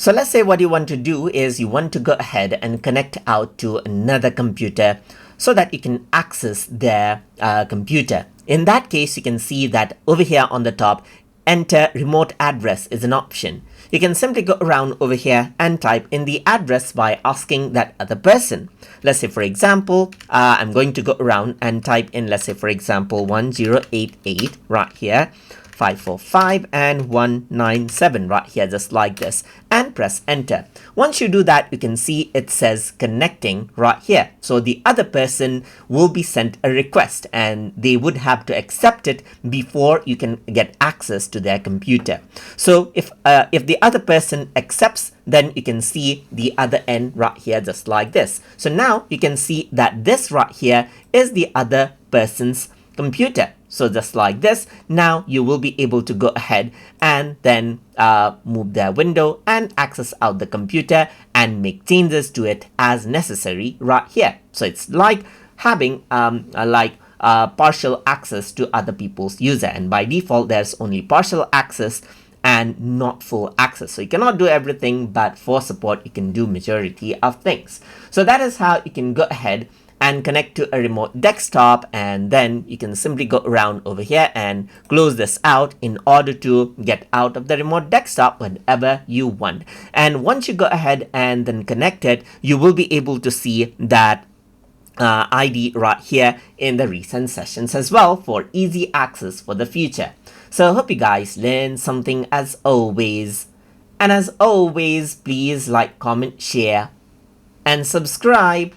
So let's say what you want to do is you want to go ahead and connect out to another computer so that you can access their computer. In that case, you can see that over here on the top, enter remote address is an option. You can simply go around over here and type in the address by asking that other person. Let's say, for example, I'm going to go around and type in, let's say, for example, 1088 right here, 545 and 197 right here, just like this, and press enter. Once you do that, you can see it says connecting right here. So the other person will be sent a request and they would have to accept it before you can get access to their computer. So if the other person accepts, then you can see the other end right here, just like this. So now you can see that this right here is the other person's computer. So just like this, now you will be able to go ahead and then move their window and access out the computer and make changes to it as necessary right here. So it's like having partial access to other people's user, and by default there's only partial access and not full access. So you cannot do everything, but for support you can do majority of things. So that is how you can go ahead and connect to a remote desktop, and then you can simply go around over here and close this out in order to get out of the remote desktop whenever you want. And once you go ahead and then connect it, you will be able to see that ID right here in the recent sessions as well for easy access for the future. So I hope you guys learned something as always. And as always, please like, comment, share, and subscribe.